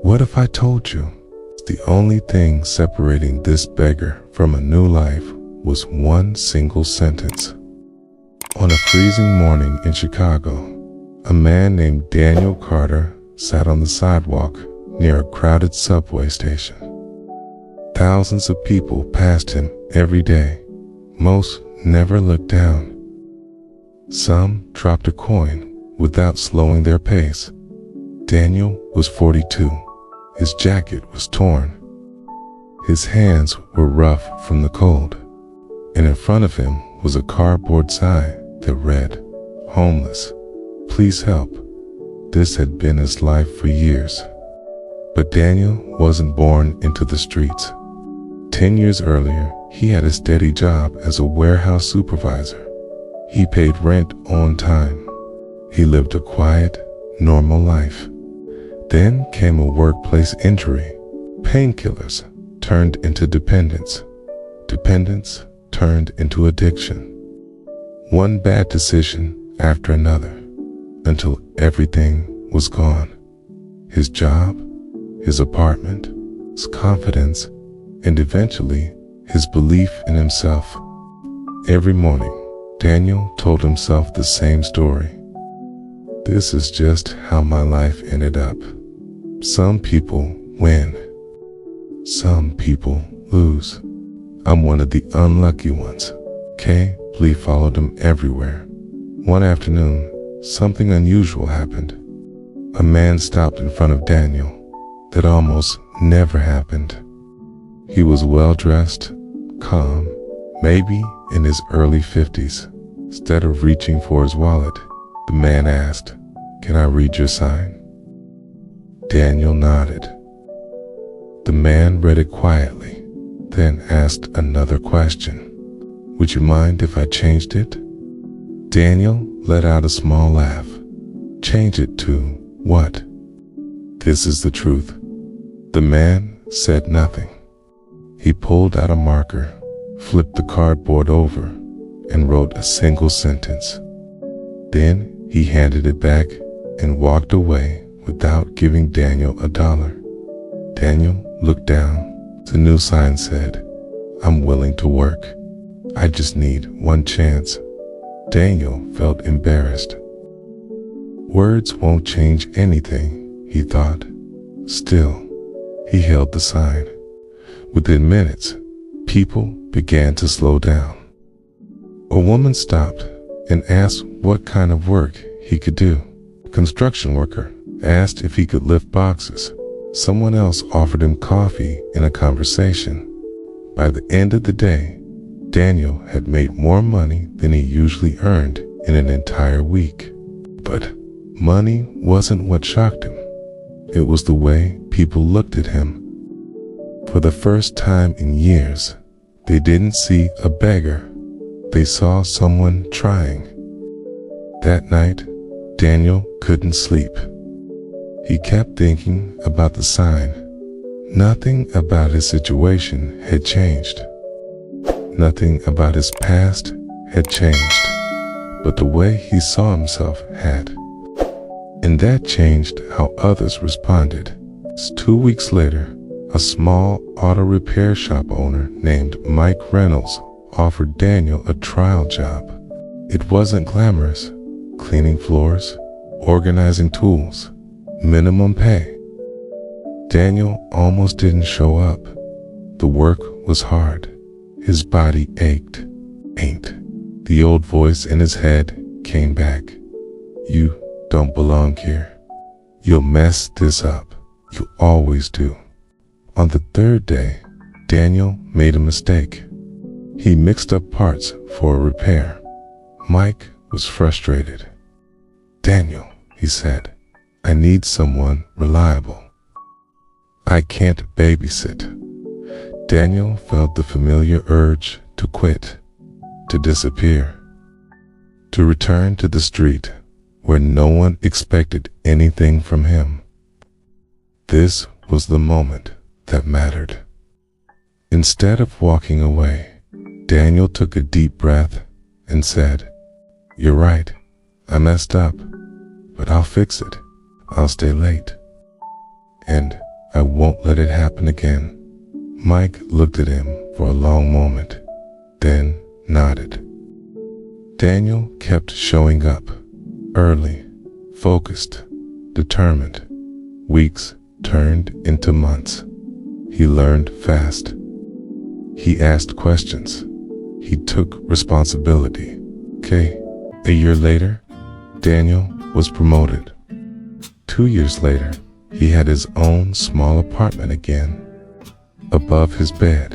What if I told you the only thing separating this beggar from a new life was one single sentence? On a freezing morning in Chicago, a man named Daniel Carter sat on the sidewalk near a crowded subway station. Thousands of people passed him every day. Most never looked down. Some dropped a coin without slowing their pace. Daniel was 42. His jacket was torn. His hands were rough from the cold, and in front of him was a cardboard sign that read, "Homeless, please help." This had been his life for years. But Daniel wasn't born into the streets. 10 years earlier, he had a steady job as a warehouse supervisor. He paid rent on time. He lived a quiet, normal life. Then came a workplace injury. Painkillers turned into dependence. Dependence turned into addiction. One bad decision after another, until everything was gone. His job, his apartment, his confidence, and eventually his belief in himself. Every morning, Daniel told himself the same story. This is just how my life ended up. Some people win. Some people lose. I'm one of the unlucky ones. Lee followed him everywhere. One afternoon, something unusual happened. A man stopped in front of Daniel. That almost never happened. He was well-dressed, calm, maybe in his early 50s. Instead of reaching for his wallet, the man asked, "Can I read your sign?" Daniel nodded. The man read it quietly, then asked another question. "Would you mind if I changed it?" Daniel let out a small laugh. "Change it to what?" "This is the truth." The man said nothing. He pulled out a marker, flipped the cardboard over, and wrote a single sentence. Then he handed it back and walked away without giving Daniel $1. Daniel looked down. The new sign said, "I'm willing to work. I just need one chance." Daniel felt embarrassed. Words won't change anything, he thought. Still, he held the sign. Within minutes, people began to slow down. A woman stopped and asked what kind of work he could do. A construction worker asked if he could lift boxes. Someone else offered him coffee in a conversation. By the end of the day, Daniel had made more money than he usually earned in an entire week. But money wasn't what shocked him. It was the way people looked at him. For the first time in years, they didn't see a beggar. They saw someone trying. That night, Daniel couldn't sleep. He kept thinking about the sign. Nothing about his situation had changed. Nothing about his past had changed. But the way he saw himself had. And that changed how others responded. 2 weeks later, a small auto repair shop owner named Mike Reynolds offered Daniel a trial job. It wasn't glamorous. Cleaning floors, organizing tools, minimum pay. Daniel almost didn't show up. The work was hard. His body ached. The old voice in his head came back. "You don't belong here. You'll mess this up. You always do." On the third day, Daniel made a mistake. He mixed up parts for a repair. Mike was frustrated. "Daniel," he said, "I need someone reliable. I can't babysit." Daniel felt the familiar urge to quit, to disappear, to return to the street where no one expected anything from him. This was the moment that mattered. Instead of walking away, Daniel took a deep breath and said, "You're right, I messed up, but I'll fix it. I'll stay late." And I won't let it happen again." Mike looked at him for a long moment, then nodded. Daniel kept showing up, early, focused, determined. Weeks turned into months. He learned fast. He asked questions. He took responsibility. A year later, Daniel was promoted. 2 years later, he had his own small apartment again. Above his bed,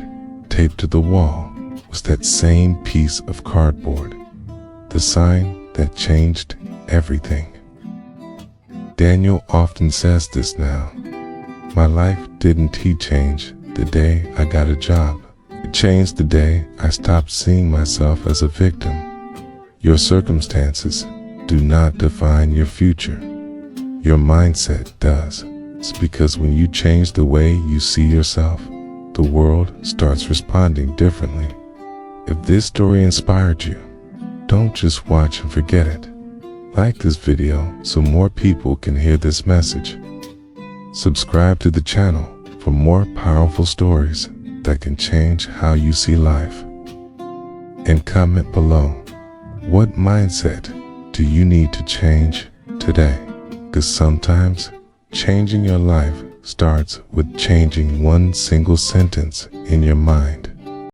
taped to the wall, was that same piece of cardboard, the sign that changed everything. Daniel often says this now. "My life didn't change the day I got a job. It changed the day I stopped seeing myself as a victim." Your circumstances do not define your future. Your mindset does. It's because when you change the way you see yourself, the world starts responding differently. If this story inspired you, don't just watch and forget it. Like this video so more people can hear this message. Subscribe to the channel for more powerful stories that can change how you see life. And comment below, what mindset do you need to change today? Because sometimes changing your life starts with changing one single sentence in your mind.